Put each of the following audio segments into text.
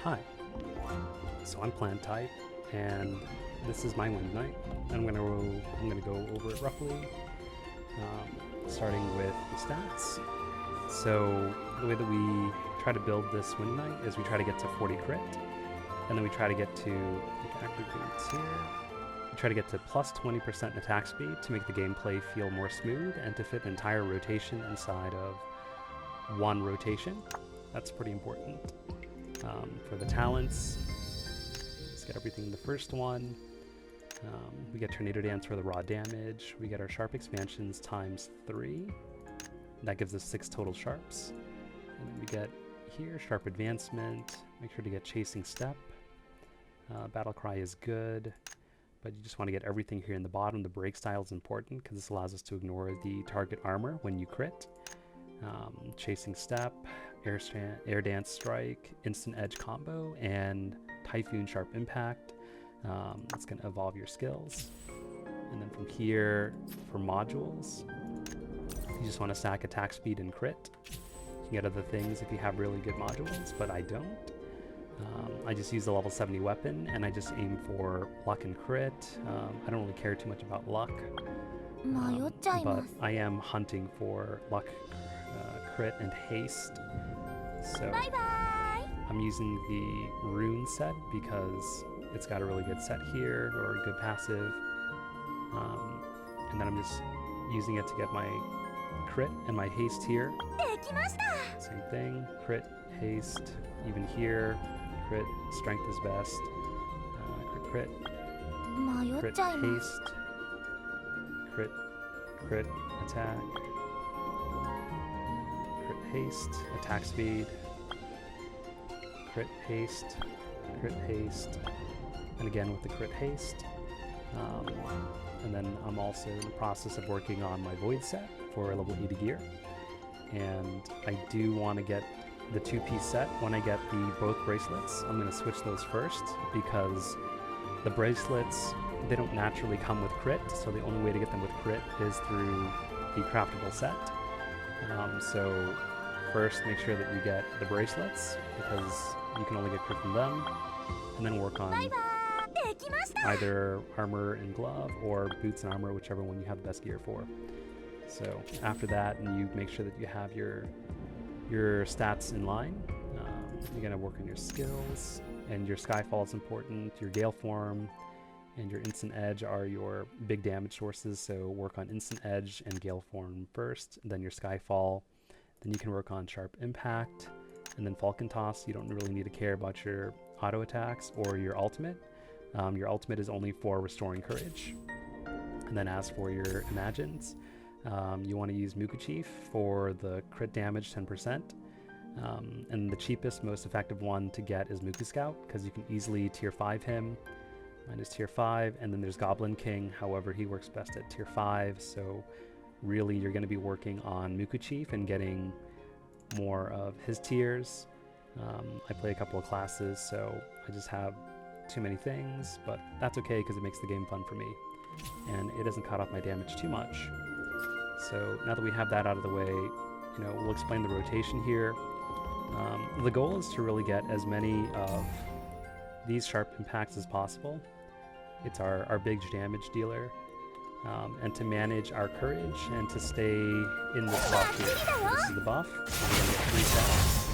Hi, so I'm plant type, and this is my WindKnight. I'm gonna go over it roughly, starting with the stats. So the way that we try to build this WindKnight is we try to get to 40 crit, and then we try to get to aggregates here. We try to get to plus 20% attack speed to make the gameplay feel more smooth and to fit an entire rotation inside of one rotation. That's pretty important. For the talents, let's get everything in the first one. We get Tornado Dance for the raw damage. We get our sharp expansions times 3. That gives us 6 total sharps. And then we get here sharp advancement. Make sure to get chasing step. Battle cry is good, but you just want to get everything here in the bottom. The break style is important because this allows us to ignore the target armor when you crit. Chasing step, air dance strike, instant edge combo, and typhoon sharp impact. That's going to evolve your skills. And then from here, for modules, you just want to stack attack speed and crit. You can get other things if you have really good modules, but I don't. I just use the level 70 weapon, and I just aim for luck and crit. I don't really care too much about luck, but I am hunting for luck, crit, and haste. So I'm using the rune set because it's got a really good set here, or a good passive. And then I'm just using it to get my crit and my haste here. Same thing, crit, haste, even here, crit, strength is best, crit, haste, crit, attack, crit, haste, attack speed, crit, haste, and again with the crit haste. And then I'm also in the process of working on my void set for level 80 gear, and I do want to get the 2-piece set. When I get both bracelets, I'm going to switch those first, because the bracelets, they don't naturally come with crit, so the only way to get them with crit is through the craftable set. So first make sure that you get the bracelets, because you can only get crit from them, and then work on either armor and glove or boots and armor, whichever one you have the best gear for. So after that, and you make sure that you have your stats in line. You're going to work on your skills, and your Skyfall is important. Your Gale Form and your Instant Edge are your big damage sources, so work on Instant Edge and Gale Form first, then your Skyfall. Then you can work on Sharp Impact, and then Falcon Toss. You don't really need to care about your auto attacks or your ultimate. Your ultimate is only for restoring courage. And then as for your Imagines, you want to use Muka Chief for the crit damage 10%. And the cheapest, most effective one to get is Muka Scout, because you can easily tier 5 him. Mine is tier 5, and then there's Goblin King. However, he works best at tier 5, so really you're going to be working on Muka Chief and getting more of his tiers. I play a couple of classes, so I just have too many things, but that's okay because it makes the game fun for me, and it doesn't cut off my damage too much. So now that we have that out of the way, we'll explain the rotation here. The goal is to really get as many of these sharp impacts as possible. It's our big damage dealer, and to manage our courage and to stay in this buff here. So this is the buff. So we're going to get 3 stats.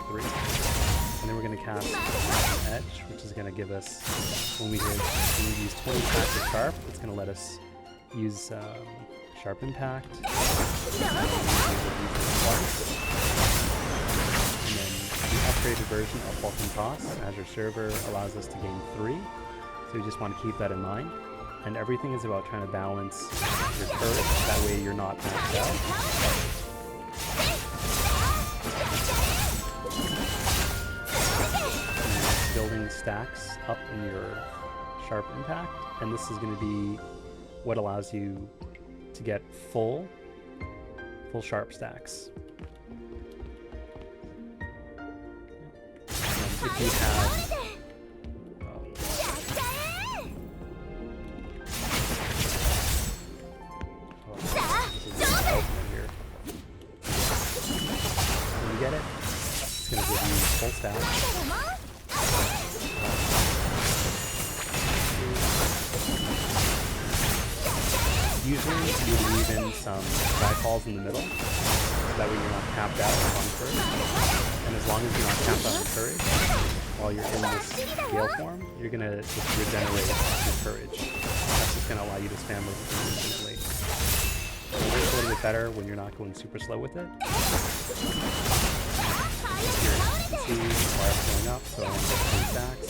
3. And then we're going to cast Edge, which is going to give us, when we use 20 attacks of Sharp, it's going to let us use Sharp Impact. And then the upgraded version of Falcon Toss, Azure Server, allows us to gain 3. So you just want to keep that in mind. And everything is about trying to balance your courage, that way you're not maxed out. And building stacks up in your sharp impact, and this is going to be what allows you to get full sharp stacks. And if you have get it, it's going to give you full stack. Usually you leave in some skyfalls in the middle, so that way you're not capped out on courage. And as long as you're not capped on courage, while you're in this gale form, you're going to just regenerate your courage. That's just going to allow you to spam those infinitely. It works a little bit better when you're not going super slow with it. Here you can see the bar's going up, so I'm going to 3 stacks.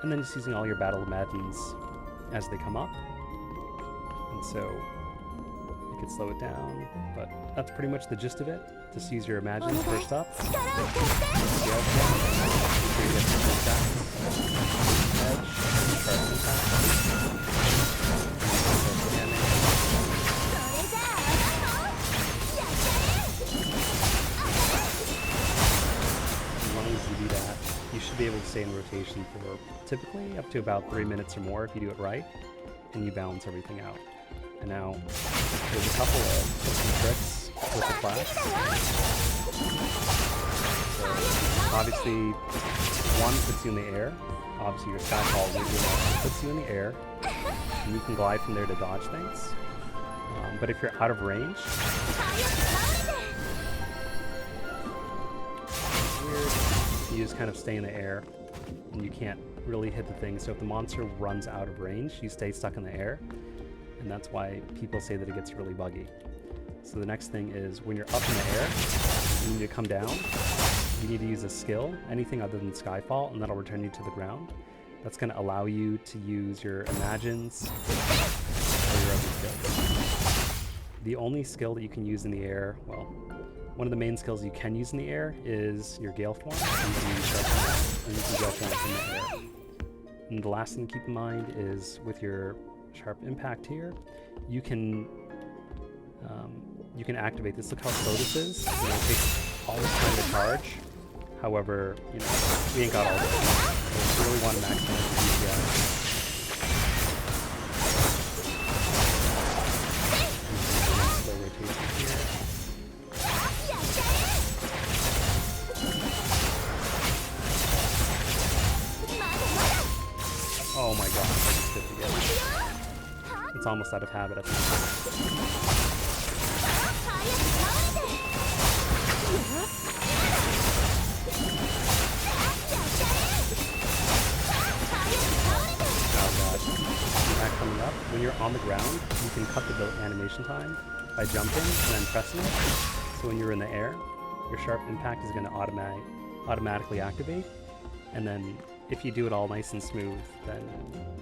And then just using all your battle imagines as they come up. And so you could slow it down, but that's pretty much the gist of it. Just use your imagines first up. As long as you do that, you should be able to stay in rotation for typically up to about 3 minutes or more if you do it right, and you balance everything out. And now, there's a couple of tips and tricks with the class. So, obviously, one puts you in the air. Obviously, your skyfall puts you in the air, and you can glide from there to dodge things. But if you're out of range, you just kind of stay in the air, and you can't really hit the thing. So if the monster runs out of range, you stay stuck in the air, and that's why people say that it gets really buggy. So the next thing is, when you're up in the air, you need to come down. You need to use a skill, anything other than Skyfall, and that'll return you to the ground. That's going to allow you to use your imagines or your other skills. The only skill that you can use in the air, well, one of the main skills you can use in the air is your Gale Form. You can use Sharp Impact, and you can Gale Form in the air. And the last thing to keep in mind is with your Sharp Impact here, you can activate this. Look how slow this is. You know, it takes all this time to charge. However, you know, we ain't got all day. So we really want to maximize the DPI. Slow rotation here. Oh my gosh, I just did it again. It's almost out of habit at this point. Coming up, when you're on the ground, you can cut the animation time by jumping and then pressing it. So when you're in the air, your Sharp Impact is going to automatically activate. And then if you do it all nice and smooth, then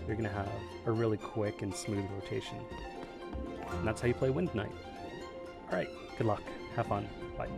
you're going to have a really quick and smooth rotation. And that's how you play WindKnight. Alright, good luck. Have fun. Bye.